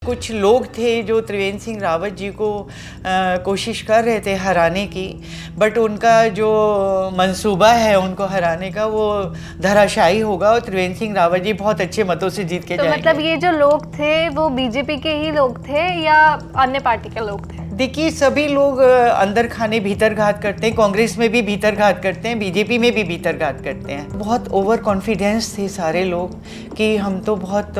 कुछ लोग थे जो त्रिवेंद्र सिंह रावत जी को कोशिश कर रहे थे हराने की, बट उनका जो मंसूबा है उनको हराने का वो धराशायी होगा और त्रिवेंद्र सिंह रावत जी बहुत अच्छे मतों से जीत के जाएंगे। मतलब ये जो लोग थे वो बीजेपी के ही लोग थे या अन्य पार्टी के लोग थे? देखिए, सभी लोग अंदर खाने भीतर घात करते हैं। कांग्रेस में भी भीतर घात करते हैं, बीजेपी में भी भीतर घात करते हैं। बहुत ओवर कॉन्फिडेंस थे सारे लोग कि हम तो बहुत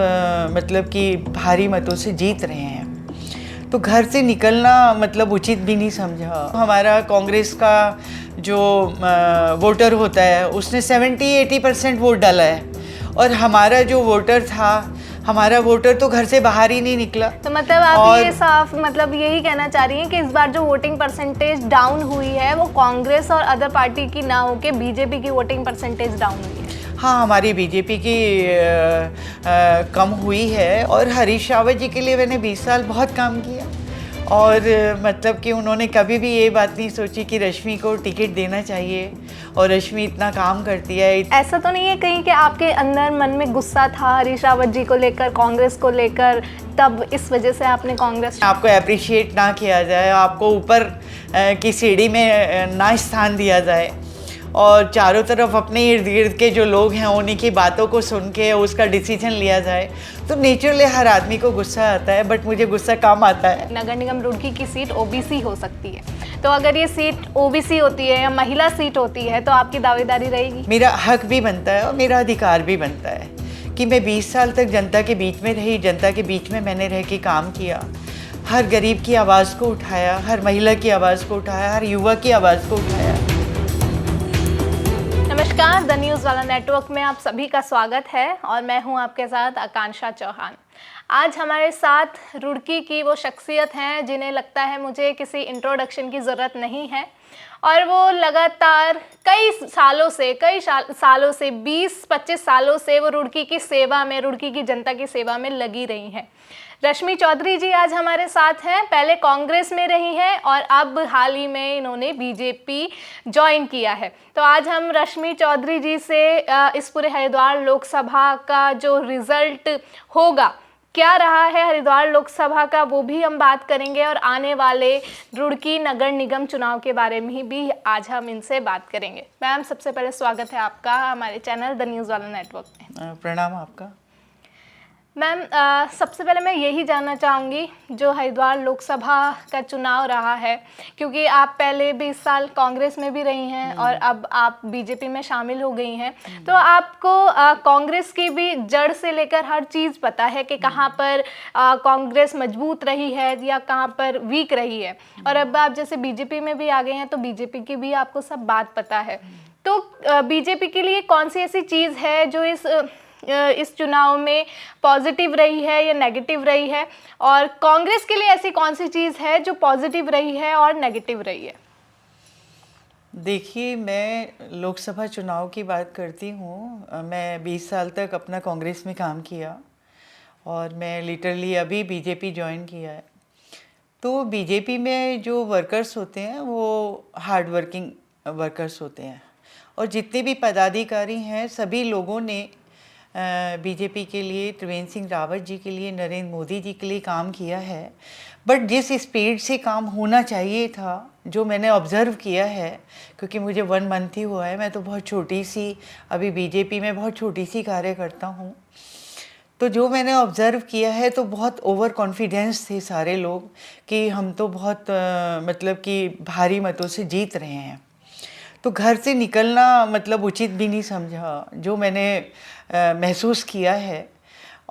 मतलब कि भारी मतों से जीत रहे हैं, तो घर से निकलना मतलब उचित भी नहीं समझा। हमारा कांग्रेस का जो वोटर होता है उसने 70-80% वोट डाला है और हमारा जो वोटर था, हमारा वोटर तो घर से बाहर ही नहीं निकला। तो मतलब आप ये साफ मतलब यही कहना चाह रही हैं कि इस बार जो वोटिंग परसेंटेज डाउन हुई है वो कांग्रेस और अदर पार्टी की ना होके बीजेपी की वोटिंग परसेंटेज डाउन हुई है? हाँ, हमारी बीजेपी की कम हुई है। और हरीश रावत जी के लिए मैंने 20 साल बहुत काम किया और मतलब कि उन्होंने कभी भी ये बात नहीं सोची कि रश्मि को टिकट देना चाहिए, और रश्मि इतना काम करती है। ऐसा तो नहीं है कहीं कि आपके अंदर मन में गुस्सा था हरीश रावत जी को लेकर, कांग्रेस को लेकर, तब इस वजह से आपने कांग्रेस? आपको अप्रिशिएट ना किया जाए, आपको ऊपर की सीढ़ी में ना स्थान दिया जाए और चारों तरफ अपने इर्द गिर्द के जो लोग हैं उन्हीं की बातों को सुन के उसका डिसीजन लिया जाए, तो नेचुरली हर आदमी को गुस्सा आता है, बट मुझे गुस्सा कम आता है। नगर निगम रुड़की की सीट ओबीसी हो सकती है, तो अगर ये सीट ओबीसी होती है या महिला सीट होती है तो आपकी दावेदारी रहेगी? मेरा हक भी बनता है और मेरा अधिकार भी बनता है कि मैं 20 साल तक जनता के बीच में रही, जनता के बीच में मैंने रह के काम किया, हर गरीब की आवाज़ को उठाया, हर महिला की आवाज़ को उठाया, हर युवा की आवाज़ को उठाया। नमस्कार, द न्यूज़ वाला नेटवर्क में आप सभी का स्वागत है और मैं हूं आपके साथ आकांक्षा चौहान। आज हमारे साथ रुड़की की वो शख्सियत हैं जिन्हें लगता है मुझे किसी इंट्रोडक्शन की ज़रूरत नहीं है, और वो लगातार कई सालों से 20-25 सालों से वो रुड़की की सेवा में, रुड़की की जनता की सेवा में लगी रही हैं। रश्मि चौधरी जी आज हमारे साथ हैं। पहले कांग्रेस में रही हैं और अब हाल ही में इन्होंने बीजेपी ज्वाइन किया है। तो आज हम रश्मि चौधरी जी से इस पूरे हरिद्वार लोकसभा का जो रिज़ल्ट होगा, क्या रहा है हरिद्वार लोकसभा का, वो भी हम बात करेंगे, और आने वाले रुड़की नगर निगम चुनाव के बारे में भी आज हम इनसे बात करेंगे। मैम, सबसे पहले स्वागत है आपका हमारे चैनल द न्यूज़ वाला नेटवर्क में। प्रणाम आपका। मैम, सबसे पहले मैं यही जानना चाहूँगी, जो हरिद्वार लोकसभा का चुनाव रहा है, क्योंकि आप पहले 20 साल कांग्रेस में भी रही हैं और अब आप बीजेपी में शामिल हो गई हैं, तो आपको कांग्रेस की भी जड़ से लेकर हर चीज़ पता है कि कहाँ पर कांग्रेस मजबूत रही है या कहाँ पर वीक रही है, और अब आप जैसे बीजेपी में भी आ गए हैं तो बीजेपी की भी आपको सब बात पता है। तो बीजेपी के लिए कौन सी ऐसी चीज़ है जो इस चुनाव में पॉजिटिव रही है या नेगेटिव रही है, और कांग्रेस के लिए ऐसी कौन सी चीज़ है जो पॉजिटिव रही है और नेगेटिव रही है? देखिए, मैं लोकसभा चुनाव की बात करती हूँ। मैं 20 साल तक अपना कांग्रेस में काम किया और मैं लिटरली अभी बीजेपी ज्वाइन किया है। तो बीजेपी में जो वर्कर्स होते हैं वो हार्ड वर्किंग वर्कर्स होते हैं, और जितने भी पदाधिकारी हैं सभी लोगों ने बीजेपी के लिए, त्रिवेंद्र सिंह रावत जी के लिए, नरेंद्र मोदी जी के लिए काम किया है। बट जिस स्पीड से काम होना चाहिए था, जो मैंने ऑब्ज़र्व किया है, क्योंकि मुझे 1 मंथ ही हुआ है, मैं तो बहुत छोटी सी अभी बीजेपी में बहुत छोटी सी कार्य करता हूँ, तो जो मैंने ऑब्ज़र्व किया है तो बहुत ओवर कॉन्फिडेंस थे सारे लोग कि हम तो बहुत मतलब कि भारी मतों से जीत रहे हैं, तो घर से निकलना मतलब उचित भी नहीं समझा, जो मैंने महसूस किया है।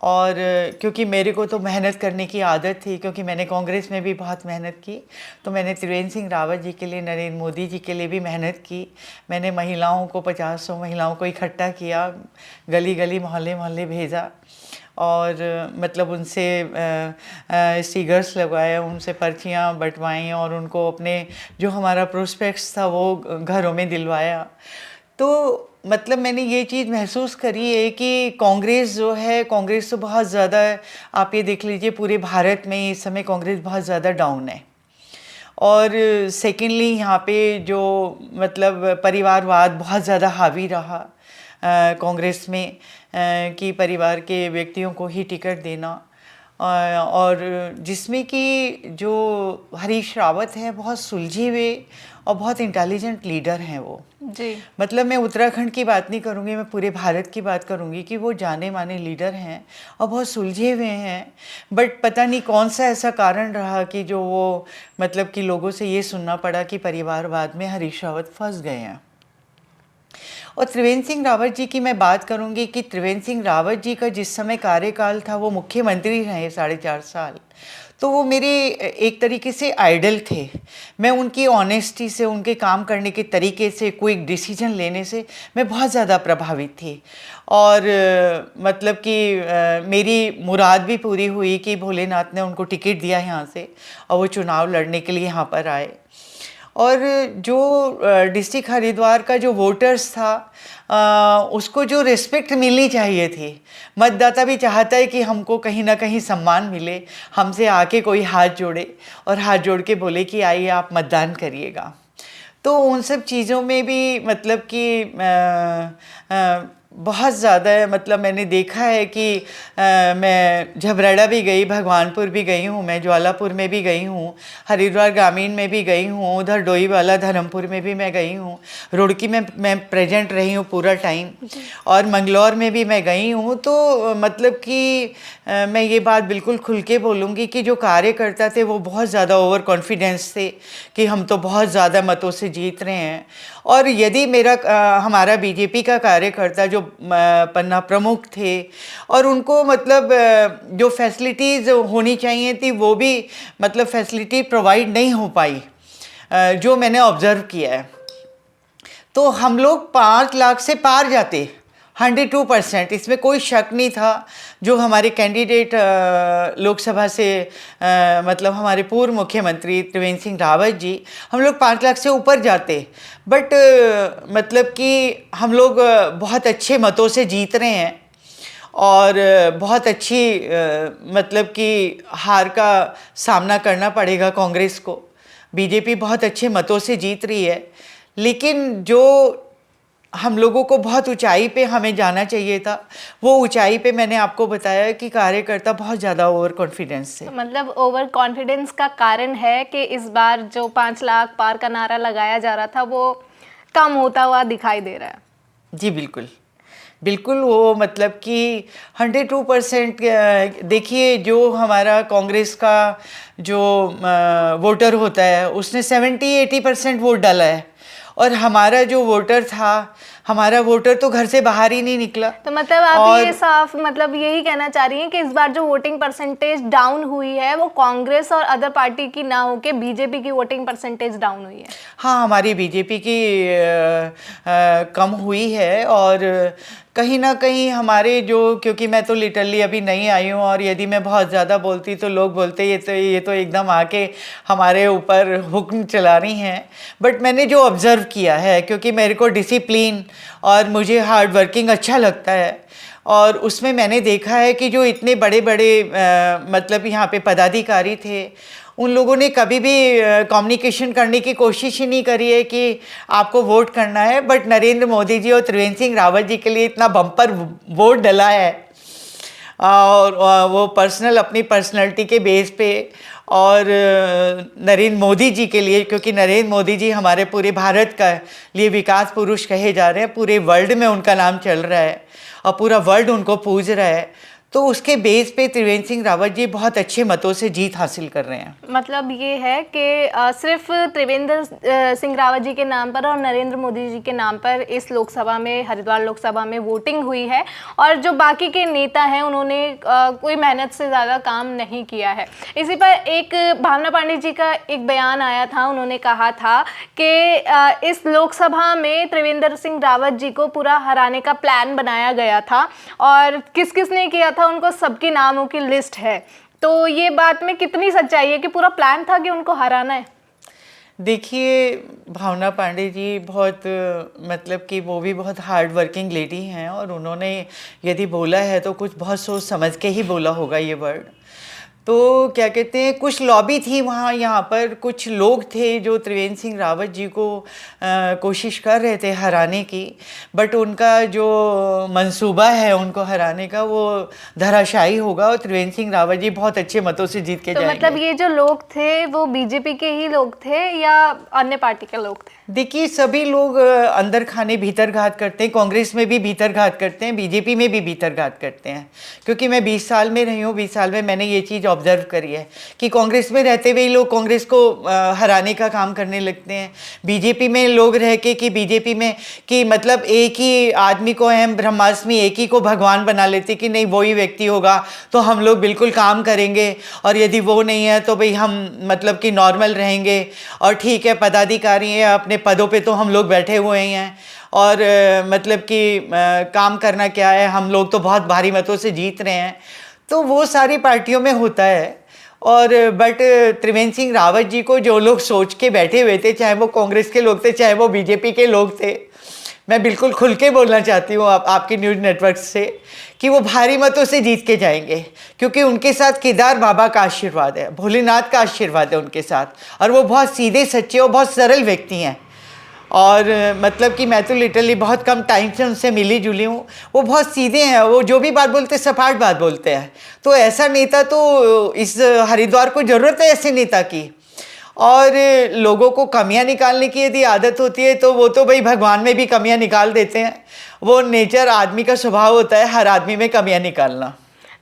और क्योंकि मेरे को तो मेहनत करने की आदत थी, क्योंकि मैंने कांग्रेस में भी बहुत मेहनत की, तो मैंने त्रिवेंद्र सिंह रावत जी के लिए, नरेंद्र मोदी जी के लिए भी मेहनत की। मैंने महिलाओं को 50-100 महिलाओं को इकट्ठा किया, गली गली मोहल्ले मोहल्ले भेजा और मतलब उनसे स्टिकर्स लगवाए, उनसे पर्चियाँ बंटवाई और उनको अपने जो हमारा प्रोस्पेक्ट्स था वो घरों में दिलवाया। तो मतलब मैंने ये चीज़ महसूस करी है कि कांग्रेस जो है, कांग्रेस तो बहुत ज़्यादा, आप ये देख लीजिए पूरे भारत में इस समय कांग्रेस बहुत ज़्यादा डाउन है। और सेकेंडली यहाँ पे जो मतलब परिवारवाद बहुत ज़्यादा हावी रहा कांग्रेस में, कि परिवार के व्यक्तियों को ही टिकट देना, और जिसमें कि जो हरीश रावत हैं बहुत सुलझे हुए और बहुत इंटेलिजेंट लीडर हैं वो। जी। मतलब मैं उत्तराखंड की बात नहीं करूँगी, मैं पूरे भारत की बात करूँगी कि वो जाने माने लीडर हैं और बहुत सुलझे हुए हैं। बट पता नहीं कौन सा ऐसा कारण रहा कि जो वो मतलब कि लोगों से ये सुनना पड़ा कि परिवारवाद में हरीश रावत फंस गए हैं। और त्रिवेंद्र सिंह रावत जी की मैं बात करूंगी कि त्रिवेंद्र सिंह रावत जी का जिस समय कार्यकाल था, वो मुख्यमंत्री रहे 4.5 साल, तो वो मेरे एक तरीके से आइडल थे। मैं उनकी ऑनेस्टी से, उनके काम करने के तरीके से, कोई डिसीजन लेने से मैं बहुत ज़्यादा प्रभावित थी। और मतलब कि मेरी मुराद भी पूरी हुई कि भोलेनाथ ने उनको टिकट दिया यहाँ से और वो चुनाव लड़ने के लिए यहाँ पर आए। और जो डिस्ट्रिक्ट हरिद्वार का जो वोटर्स था, उसको जो रिस्पेक्ट मिलनी चाहिए थी, मतदाता भी चाहता है कि हमको कहीं ना कहीं सम्मान मिले, हमसे आके कोई हाथ जोड़े और हाथ जोड़ के बोले कि आइए आप मतदान करिएगा। तो उन सब चीज़ों में भी मतलब कि बहुत ज़्यादा मतलब मैंने देखा है कि मैं झबरेड़ा भी गई, भगवानपुर भी गई हूँ, मैं ज्वालापुर में भी गई हूँ, हरिद्वार ग्रामीण में भी गई हूँ, उधर डोईवाला धर्मपुर में भी मैं गई हूँ, रुड़की में मैं प्रेजेंट रही हूँ पूरा टाइम, और मंगलौर में भी मैं गई हूँ। तो मतलब कि मैं ये बात बिल्कुल खुल के बोलूँगी कि जो कार्यकर्ता थे वो बहुत ज़्यादा ओवर कॉन्फिडेंस थे कि हम तो बहुत ज़्यादा मतों से जीत रहे हैं। और यदि हमारा बीजेपी का कार्यकर्ता जो पन्ना प्रमुख थे और उनको मतलब जो फैसिलिटीज़ होनी चाहिए थी वो भी मतलब फैसिलिटी प्रोवाइड नहीं हो पाई, जो मैंने ऑब्ज़र्व किया है, तो हम लोग 5 लाख से पार जाते 102%, इसमें कोई शक नहीं था। जो हमारे कैंडिडेट लोकसभा से मतलब हमारे पूर्व मुख्यमंत्री त्रिवेंद्र सिंह रावत जी, हम लोग 5 लाख से ऊपर जाते। बट मतलब कि हम लोग बहुत अच्छे मतों से जीत रहे हैं और बहुत अच्छी मतलब कि हार का सामना करना पड़ेगा कांग्रेस को। बीजेपी बहुत अच्छे मतों से जीत रही है, लेकिन जो हम लोगों को बहुत ऊंचाई पे हमें जाना चाहिए था, वो ऊंचाई पे मैंने आपको बताया कि कार्यकर्ता बहुत ज़्यादा ओवर कॉन्फिडेंस थे। मतलब ओवर कॉन्फिडेंस का कारण है कि इस बार जो 5 लाख पार का नारा लगाया जा रहा था वो कम होता हुआ दिखाई दे रहा है। जी बिल्कुल बिल्कुल, वो मतलब कि 102%। देखिए, जो हमारा कांग्रेस का जो वोटर होता है उसने 70-80% वोट डाला है, और हमारा जो वोटर था, हमारा वोटर तो घर से बाहर ही नहीं निकला। तो मतलब आप ये साफ मतलब यही कहना चाह रही हैं कि इस बार जो वोटिंग परसेंटेज डाउन हुई है वो कांग्रेस और अदर पार्टी की ना होके बीजेपी की वोटिंग परसेंटेज डाउन हुई है? हाँ, हमारी बीजेपी की कम हुई है, और कहीं ना कहीं हमारे जो, क्योंकि मैं तो लिटरली अभी नहीं आई हूँ, और यदि मैं बहुत ज़्यादा बोलती तो लोग बोलते ये तो एकदम आके हमारे ऊपर हुक्म चला रही हैं। बट मैंने जो ऑब्ज़र्व किया है, क्योंकि मेरे को डिसिप्लिन और मुझे हार्ड वर्किंग अच्छा लगता है, और उसमें मैंने देखा है कि जो इतने बड़े बड़े मतलब यहाँ पे पदाधिकारी थे, उन लोगों ने कभी भी कम्युनिकेशन करने की कोशिश ही नहीं करी है कि आपको वोट करना है। बट नरेंद्र मोदी जी और त्रिवेंद्र सिंह रावत जी के लिए इतना बम्पर वोट डला है, और वो अपनी पर्सनैलिटी के बेस पे, और नरेंद्र मोदी जी के लिए, क्योंकि नरेंद्र मोदी जी हमारे पूरे भारत का लिए विकास पुरुष कहे जा रहे हैं, पूरे वर्ल्ड में उनका नाम चल रहा है और पूरा वर्ल्ड उनको पूज रहा है, तो उसके बेस पे त्रिवेंद्र सिंह रावत जी बहुत अच्छे मतों से जीत हासिल कर रहे हैं। मतलब ये है कि सिर्फ त्रिवेंद्र सिंह रावत जी के नाम पर और नरेंद्र मोदी जी के नाम पर इस लोकसभा में, हरिद्वार लोकसभा में वोटिंग हुई है, और जो बाकी के नेता हैं उन्होंने कोई मेहनत से ज़्यादा काम नहीं किया है। इसी पर एक भावना पांडे जी का एक बयान आया था, उन्होंने कहा था कि इस लोकसभा में त्रिवेंद्र सिंह रावत जी को पूरा हराने का प्लान बनाया गया था, और किस किस ने किया था उनको सबके नामों की लिस्ट है। तो ये बात में कितनी सच्चाई है कि पूरा प्लान था कि उनको हराना है? देखिए, भावना पांडे जी बहुत मतलब कि वो भी बहुत हार्ड वर्किंग लेडी हैं, और उन्होंने यदि बोला है तो कुछ बहुत सोच समझ के ही बोला होगा ये वर्ड। तो क्या कहते हैं, कुछ लॉबी थी वहाँ, यहाँ पर कुछ लोग थे जो त्रिवेंद्र सिंह रावत जी को कोशिश कर रहे थे हराने की, बट उनका जो मंसूबा है उनको हराने का वो धराशायी होगा और त्रिवेंद्र सिंह रावत जी बहुत अच्छे मतों से जीत के तो जाएंगे। मतलब ये जो लोग थे वो बीजेपी के ही लोग थे या अन्य पार्टी के लोग थे? देखिए, सभी लोग अंदर खाने भीतर घात करते हैं, कांग्रेस में भी भीतर घात करते हैं, बीजेपी में भी भीतर घात करते हैं, क्योंकि मैं 20 साल में रही हूँ, 20 साल में मैंने ये चीज़ ऑब्जर्व करी है कि कांग्रेस में रहते हुए लोग कांग्रेस को हराने का काम करने लगते हैं, बीजेपी में लोग रह के कि बीजेपी में कि मतलब एक ही आदमी को हम ब्रह्मास्मि, एक ही को भगवान बना लेते कि नहीं वही व्यक्ति होगा तो हम लोग बिल्कुल काम करेंगे, और यदि वो नहीं है तो भाई हम मतलब कि नॉर्मल रहेंगे, और ठीक है पदाधिकारी हैं अपने पदों पे तो हम लोग बैठे हुए ही हैं, और मतलब कि काम करना क्या है, हम लोग तो बहुत भारी मतों से जीत रहे हैं। तो वो सारी पार्टियों में होता है। और बट त्रिवेंद्र सिंह रावत जी को जो लोग सोच के बैठे हुए थे, चाहे वो कांग्रेस के लोग थे चाहे वो बीजेपी के लोग थे, मैं बिल्कुल खुल के बोलना चाहती हूँ आपके न्यूज़ नेटवर्क से कि वो भारी मतों से जीत के जाएंगे, क्योंकि उनके साथ केदार बाबा का आशीर्वाद है, भोलेनाथ का आशीर्वाद है उनके साथ, और वो बहुत सीधे सच्चे और बहुत सरल व्यक्ति हैं। और मतलब कि मैं तो लिटरली बहुत कम टाइम से उनसे मिली जुली हूँ, वो बहुत सीधे हैं, वो जो भी बात बोलते हैं सपाट बात बोलते हैं। तो ऐसा नेता तो इस हरिद्वार को ज़रूरत है, ऐसे नेता की। और लोगों को कमियां निकालने की यदि आदत होती है तो वो तो भाई भगवान में भी कमियां निकाल देते हैं, वो नेचर आदमी का स्वभाव होता है हर आदमी में कमियां निकालना।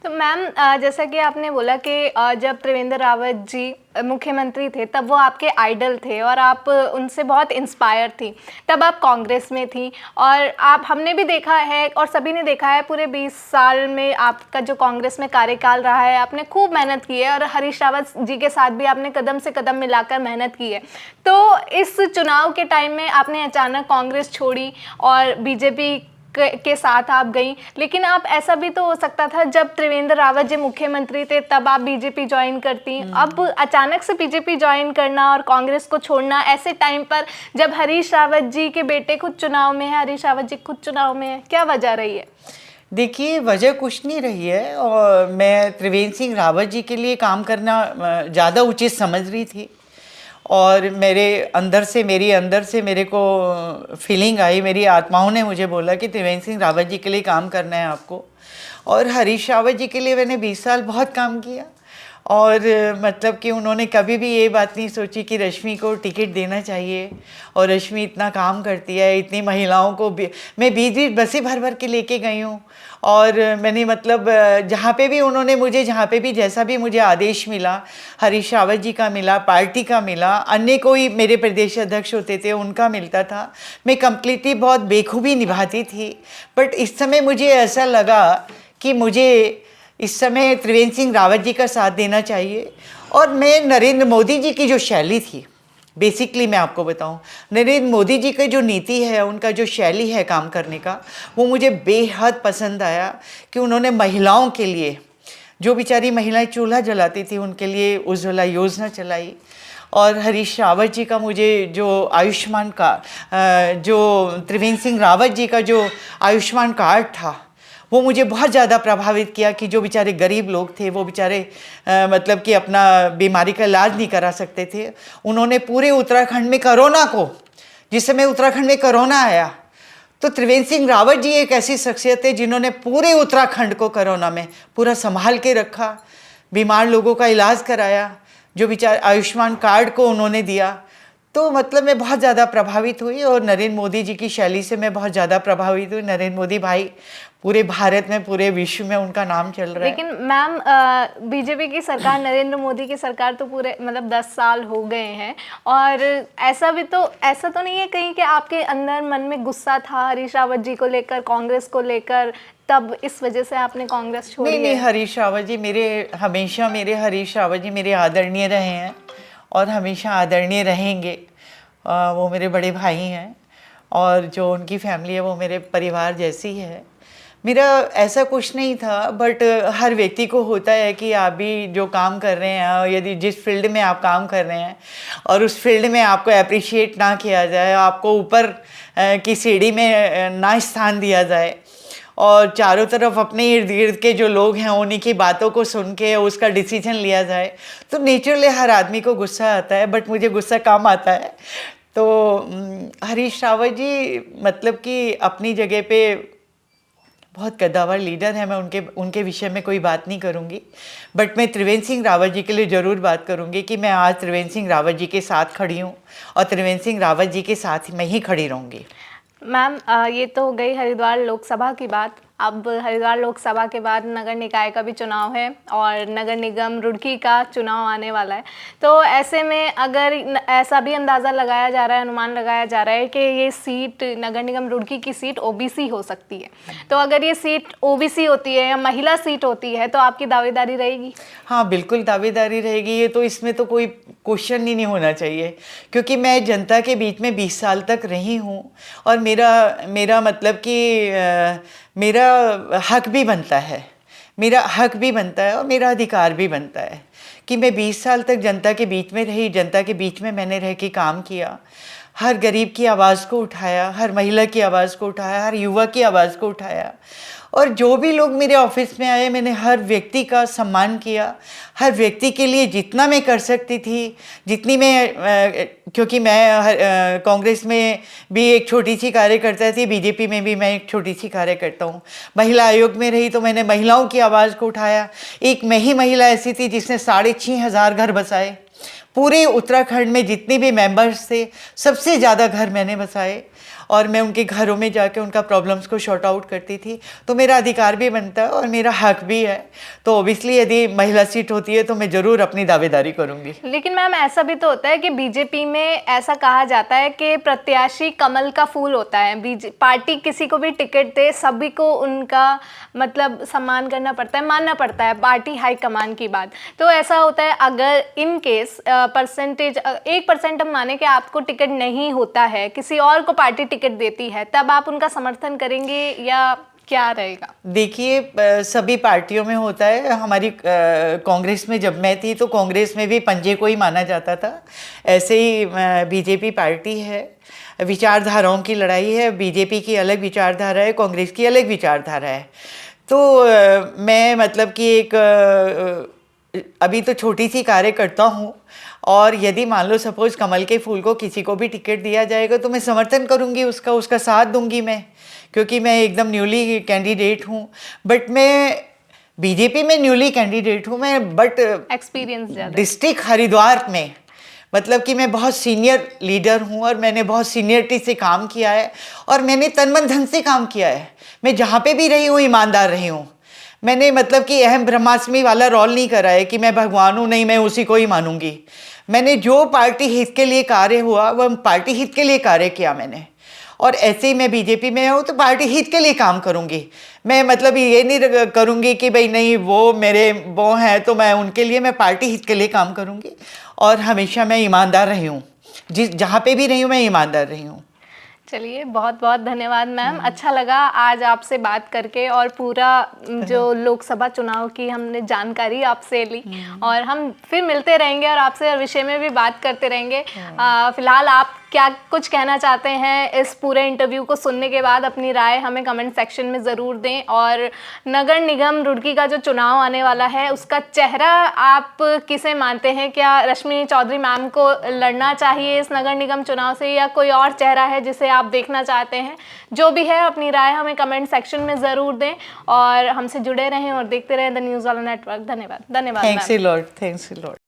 तो मैम जैसा कि आपने बोला कि जब त्रिवेंद्र रावत जी मुख्यमंत्री थे तब वो आपके आइडल थे और आप उनसे बहुत इंस्पायर थी, तब आप कांग्रेस में थी, और आप हमने भी देखा है और सभी ने देखा है पूरे 20 साल में आपका जो कांग्रेस में कार्यकाल रहा है, आपने खूब मेहनत की है और हरीश रावत जी के साथ भी आपने कदम से कदम मिलाकर मेहनत की है। तो इस चुनाव के टाइम में आपने अचानक कांग्रेस छोड़ी और बीजेपी के साथ आप गई, लेकिन आप ऐसा भी तो हो सकता था जब त्रिवेंद्र रावत जी मुख्यमंत्री थे तब आप बीजेपी ज्वाइन करती। अब अचानक से बीजेपी ज्वाइन करना और कांग्रेस को छोड़ना ऐसे टाइम पर जब हरीश रावत जी के बेटे खुद चुनाव में है, हरीश रावत जी खुद चुनाव में है, क्या वजह रही है? देखिए, वजह कुछ नहीं रही है, और मैं त्रिवेंद्र सिंह रावत जी के लिए काम करना ज़्यादा उचित समझ रही थी, और मेरे अंदर से मेरे को फीलिंग आई, मेरी आत्माओं ने मुझे बोला कि त्रिवेंद्र सिंह रावत जी के लिए काम करना है आपको। और हरीश रावत जी के लिए मैंने 20 साल बहुत काम किया, और मतलब कि उन्होंने कभी भी ये बात नहीं सोची कि रश्मि को टिकट देना चाहिए, और रश्मि इतना काम करती है, इतनी महिलाओं को मैं 20 बसें भर भर के लेके गई हूँ, और मैंने मतलब जहाँ पे भी उन्होंने मुझे, जहाँ पे भी जैसा भी मुझे आदेश मिला, हरीश रावत जी का मिला, पार्टी का मिला, अन्य कोई मेरे प्रदेश अध्यक्ष होते थे उनका मिलता था, मैं कम्प्लीटली बहुत बेखूबी निभाती थी। बट इस समय मुझे ऐसा लगा कि मुझे इस समय त्रिवेंद्र सिंह रावत जी का साथ देना चाहिए। और मैं नरेंद्र मोदी जी की जो शैली थी, बेसिकली मैं आपको बताऊं, नरेंद्र मोदी जी की जो नीति है, उनका जो शैली है काम करने का, वो मुझे बेहद पसंद आया कि उन्होंने महिलाओं के लिए, जो बेचारी महिलाएं चूल्हा जलाती थी उनके लिए उज्ज्वला योजना चलाई। और हरीश रावत जी का मुझे जो आयुष्मान कार्ड, जो त्रिवेंद्र सिंह रावत जी का जो आयुष्मान कार्ड था, वो मुझे बहुत ज़्यादा प्रभावित किया कि जो बेचारे गरीब लोग थे, वो बेचारे मतलब कि अपना बीमारी का इलाज नहीं करा सकते थे, उन्होंने पूरे उत्तराखंड में कोरोना को, जिस समय उत्तराखंड में कोरोना आया तो त्रिवेंद्र सिंह रावत जी एक ऐसी शख्सियत है जिन्होंने पूरे उत्तराखंड को कोरोना में पूरा संभाल के रखा, बीमार लोगों का इलाज कराया, जो बेचारे आयुष्मान कार्ड को उन्होंने दिया। तो मतलब मैं बहुत ज़्यादा प्रभावित हुई, और नरेंद्र मोदी जी की शैली से मैं बहुत ज़्यादा प्रभावित हुई। नरेंद्र मोदी भाई पूरे भारत में, पूरे विश्व में उनका नाम चल रहा है। लेकिन मैम बीजेपी की सरकार, नरेंद्र मोदी की सरकार तो पूरे मतलब 10 साल हो गए हैं, और ऐसा तो नहीं है कहीं कि आपके अंदर मन में गुस्सा था हरीश रावत जी को लेकर, कांग्रेस को लेकर, तब इस वजह से आपने कांग्रेस छोड़ी? नहीं, हरीश रावत जी हरीश रावत जी मेरे आदरणीय रहे हैं और हमेशा आदरणीय रहेंगे। वो मेरे बड़े भाई हैं, और जो उनकी फैमिली है वो मेरे परिवार जैसी है। मेरा ऐसा कुछ नहीं था, बट हर व्यक्ति को होता है कि आप भी जो काम कर रहे हैं, यदि जिस फील्ड में आप काम कर रहे हैं और उस फील्ड में आपको अप्रिशिएट ना किया जाए, आपको ऊपर की सीढ़ी में ना स्थान दिया जाए, और चारों तरफ अपने इर्द गिर्द के जो लोग हैं उन्हीं की बातों को सुन के उसका डिसीजन लिया जाए, तो नेचुरली हर आदमी को गुस्सा आता है, बट मुझे गुस्सा कम आता है। तो हरीश रावत जी मतलब कि अपनी जगह पे बहुत कद्दावर लीडर है, मैं उनके विषय में कोई बात नहीं करूँगी, बट मैं त्रिवेंद्र सिंह रावत जी के लिए ज़रूर बात करूँगी कि मैं आज त्रिवेंद्र सिंह रावत जी के साथ खड़ी हूँ और त्रिवेंद्र सिंह रावत जी के साथ मैं ही खड़ी रहूँगी। मैम, ये तो हो गई हरिद्वार लोकसभा की बात। अब हरिद्वार लोकसभा के बाद नगर निकाय का भी चुनाव है और नगर निगम रुड़की का चुनाव आने वाला है। तो ऐसे में अगर ऐसा भी अंदाज़ा लगाया जा रहा है, अनुमान लगाया जा रहा है कि ये सीट नगर निगम रुड़की की सीट ओबीसी हो सकती है, तो अगर ये सीट ओबीसी होती है या महिला सीट होती है तो आपकी दावेदारी रहेगी? हाँ, बिल्कुल दावेदारी रहेगी। ये तो इसमें तो कोई क्वेश्चन ही नहीं होना चाहिए, क्योंकि मैं जनता के बीच में 20 साल तक रही हूँ और मेरा मतलब कि मेरा हक भी बनता है, मेरा हक भी बनता है और मेरा अधिकार भी बनता है कि मैं 20 साल तक जनता के बीच में रही, जनता के बीच में मैंने रह के काम किया, हर गरीब की आवाज़ को उठाया, हर महिला की आवाज़ को उठाया, हर युवा की आवाज़ को उठाया, और जो भी लोग मेरे ऑफिस में आए मैंने हर व्यक्ति का सम्मान किया, हर व्यक्ति के लिए जितना मैं कर सकती थी, जितनी मैं क्योंकि मैं कांग्रेस में भी एक छोटी सी कार्यकर्ता थी, बीजेपी में भी मैं एक छोटी सी कार्यकर्ता हूँ, महिला आयोग में रही तो मैंने महिलाओं की आवाज़ को उठाया। एक मैं ही महिला ऐसी थी जिसने 6,500 घर बसाए, पूरे उत्तराखंड में जितने भी मेंबर्स थे सबसे ज़्यादा घर मैंने बसाए और मैं उनके घरों में जाके उनका प्रॉब्लम्स को शॉर्ट आउट करती थी। तो मेरा अधिकार भी बनता है और मेरा हक भी है, तो ऑब्वियसली यदि महिला सीट होती है तो मैं ज़रूर अपनी दावेदारी करूंगी। लेकिन मैम, ऐसा भी तो होता है कि बीजेपी में ऐसा कहा जाता है कि प्रत्याशी कमल का फूल होता है। पार्टी किसी को भी टिकट दे, सभी को उनका मतलब सम्मान करना पड़ता है, मानना पड़ता है पार्टी हाईकमान की बात। तो ऐसा होता है अगर इन केस परसेंटेज 1% हम माने कि आपको टिकट नहीं होता है, किसी और को पार्टी टिकट देती है, तब आप उनका समर्थन करेंगे या क्या रहेगा? देखिए, सभी पार्टियों में होता है। हमारी कांग्रेस में जब मैं थी तो कांग्रेस में भी पंजे को ही माना जाता था, ऐसे ही बीजेपी पार्टी है, विचारधाराओं की लड़ाई है, बीजेपी की अलग विचारधारा है, कांग्रेस की अलग विचारधारा है। तो मैं मतलब कि एक अभी तो छोटी सी कार्यकर्ता हूँ और यदि मान लो सपोज कमल के फूल को किसी को भी टिकट दिया जाएगा तो मैं समर्थन करूँगी, उसका साथ दूंगी मैं, क्योंकि मैं एकदम न्यूली कैंडिडेट हूँ। बट मैं बीजेपी में न्यूली कैंडिडेट हूँ मैं, बट एक्सपीरियंस ज़्यादा डिस्ट्रिक्ट हरिद्वार में मतलब कि मैं बहुत सीनियर लीडर हूँ और मैंने बहुत सीनियरिटी से काम किया है और मैंने तन मन धन से काम किया है। मैं जहाँ पे भी रही हूँ ईमानदार रही हूँ। मैंने मतलब कि अहम ब्रह्मास्मि वाला रोल नहीं करा है कि मैं भगवान हूँ, नहीं मैं उसी को ही मानूंगी। मैंने जो पार्टी हित के लिए कार्य हुआ वह पार्टी हित के लिए कार्य किया मैंने, और ऐसे ही मैं बीजेपी में हूँ तो पार्टी हित के लिए काम करूँगी। मैं मतलब ये नहीं करूँगी कि भाई नहीं वो मेरे वो हैं तो मैं उनके लिए, मैं पार्टी हित के लिए काम करूँगी और हमेशा मैं ईमानदार रही हूँ, जहाँ पे भी रही हूँ मैं ईमानदार रही हूँ। चलिए, बहुत बहुत धन्यवाद मैम। अच्छा लगा आज आपसे बात करके और पूरा जो लोकसभा चुनाव की हमने जानकारी आपसे ली, और हम फिर मिलते रहेंगे और आपसे विषय में भी बात करते रहेंगे। फिलहाल आप क्या कुछ कहना चाहते हैं इस पूरे इंटरव्यू को सुनने के बाद? अपनी राय हमें कमेंट सेक्शन में ज़रूर दें। और नगर निगम रुड़की का जो चुनाव आने वाला है उसका चेहरा आप किसे मानते हैं? क्या रश्मि चौधरी मैम को लड़ना चाहिए इस नगर निगम चुनाव से, या कोई और चेहरा है जिसे आप देखना चाहते हैं? जो भी है अपनी राय हमें कमेंट सेक्शन में ज़रूर दें और हमसे जुड़े रहें और देखते रहें द न्यूज़ वाला नेटवर्क। धन्यवाद। Thanks a lot.